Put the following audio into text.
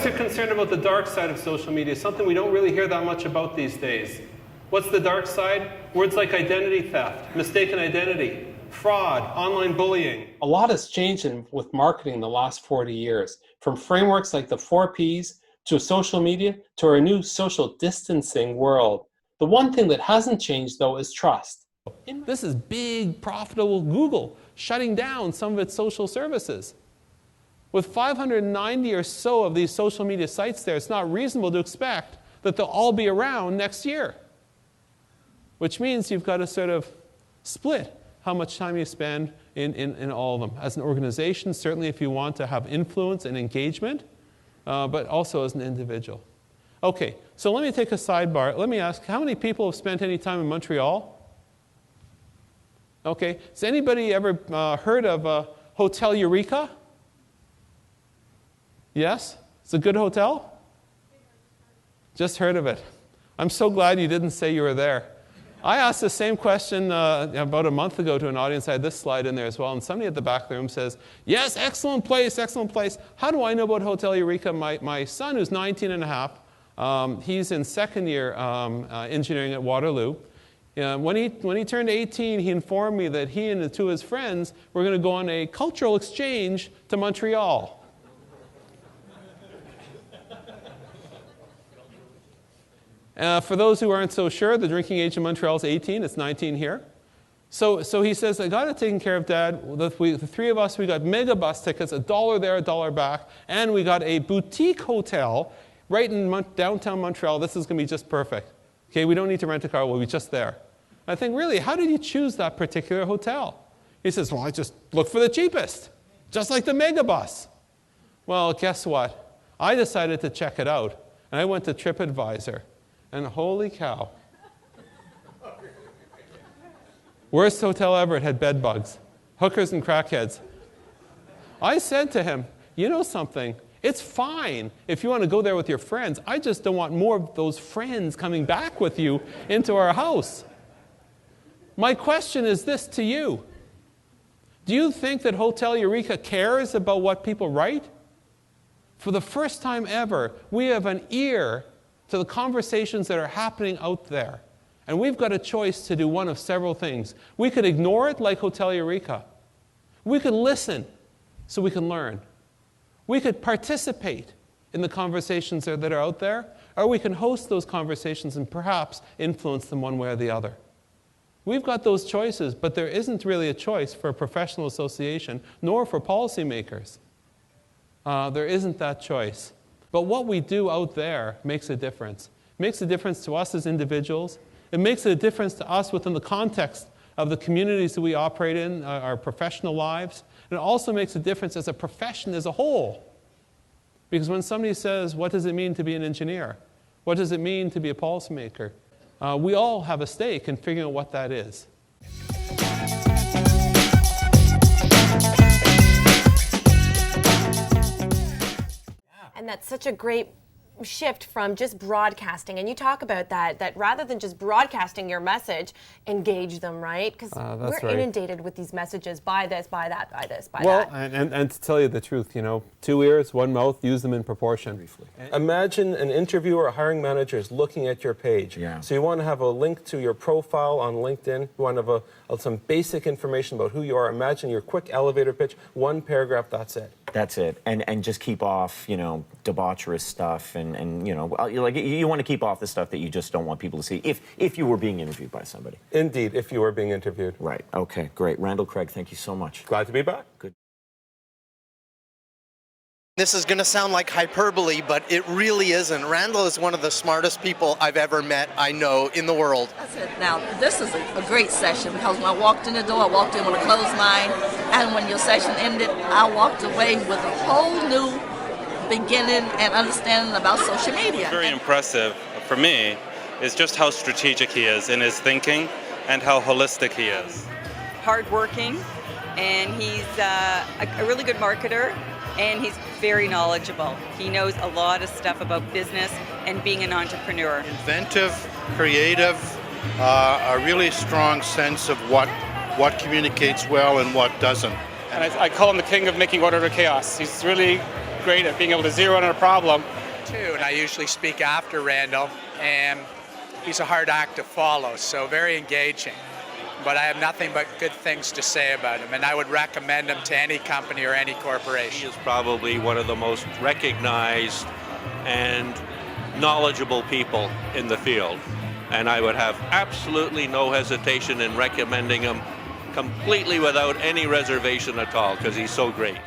are concerned about the dark side of social media, something we don't really hear that much about these days. What's the dark side? Words like identity theft, mistaken identity, fraud, online bullying. A lot has changed with marketing in the last 40 years, from frameworks like the 4 Ps to social media to our new social distancing world. The one thing that hasn't changed, though, is trust. This is big, profitable Google shutting down some of its social services. With 590 or so of these social media sites there, it's not reasonable to expect that they'll all be around next year. Which means you've got to sort of split how much time you spend in all of them. As an organization, certainly if you want to have influence and engagement, but also as an individual. Okay, so let me take a sidebar. Let me ask, how many people have spent any time in Montreal? Okay, has anybody ever heard of Hotel Eureka? Yes? It's a good hotel? Just heard of it. I'm so glad you didn't say you were there. I asked the same question about a month ago to an audience. I had this slide in there as well, and somebody at the back of the room says, yes, excellent place, excellent place. How do I know about Hotel Eureka? My son, who's 19 and a half, he's in second year engineering at Waterloo. When he turned 18, he informed me that he and two of his friends were going to go on a cultural exchange to Montreal. For those who aren't so sure, the drinking age in Montreal is 18. It's 19 here. So he says, I got it taken care of, Dad. The three of us, we got mega bus tickets, $1 there, $1 back, and we got a boutique hotel right in downtown Montreal. This is going to be just perfect. Okay, we don't need to rent a car. We'll be just there. I think, really, how did you choose that particular hotel? He says, well, I just looked for the cheapest, just like the mega bus. Well, guess what? I decided to check it out, and I went to TripAdvisor. And holy cow. Worst hotel ever, it had bed bugs, hookers and crackheads. I said to him, you know something, it's fine if you want to go there with your friends. I just don't want more of those friends coming back with you into our house. My question is this to you. Do you think that Hotel Eureka cares about what people write? For the first time ever, we have an ear to the conversations that are happening out there. And we've got a choice to do one of several things. We could ignore it like Hotel Eureka. We could listen so we can learn. We could participate in the conversations that are out there, or we can host those conversations and perhaps influence them one way or the other. We've got those choices, but there isn't really a choice for a professional association, nor for policymakers. There isn't that choice. But what we do out there makes a difference. It makes a difference to us as individuals. It makes a difference to us within the context of the communities that we operate in, our professional lives. And it also makes a difference as a profession as a whole. Because when somebody says, what does it mean to be an engineer? What does it mean to be a policymaker? We all have a stake in figuring out what that is. And that's such a great shift from just broadcasting. And you talk about that rather than just broadcasting your message, engage them, right? Because we're inundated with these messages, buy this, buy that, buy this, buy that. Well, and to tell you the truth, 2 ears, 1 mouth, use them in proportion. Briefly. Imagine an interviewer or hiring manager is looking at your page. Yeah. So you want to have a link to your profile on LinkedIn. You want to have some basic information about who you are. Imagine your quick elevator pitch, 1 paragraph, that's it. That's it, and just keep off, debaucherous stuff, and you want to keep off the stuff that you just don't want people to see. If you were being interviewed by somebody. Indeed, if you were being interviewed. Right. Okay. Great. Randall, Craig, thank you so much. Glad to be back. Good. This is going to sound like hyperbole, but it really isn't. Randall is one of the smartest people I've ever met, I know, in the world. That's it. Now, this is a great session because when I walked in the door, I walked in with a closed mind, and when your session ended, I walked away with a whole new beginning and understanding about social media. Very impressive for me is just how strategic he is in his thinking and how holistic he is. Hardworking, and he's a really good marketer. And he's very knowledgeable. He knows a lot of stuff about business and being an entrepreneur. Inventive, creative, a really strong sense of what communicates well and what doesn't. And I call him the king of making order to chaos. He's really great at being able to zero in on a problem. Too, and I usually speak after Randall, and he's a hard act to follow, so very engaging. But I have nothing but good things to say about him, and I would recommend him to any company or any corporation. He is probably one of the most recognized and knowledgeable people in the field, and I would have absolutely no hesitation in recommending him completely without any reservation at all, because he's so great.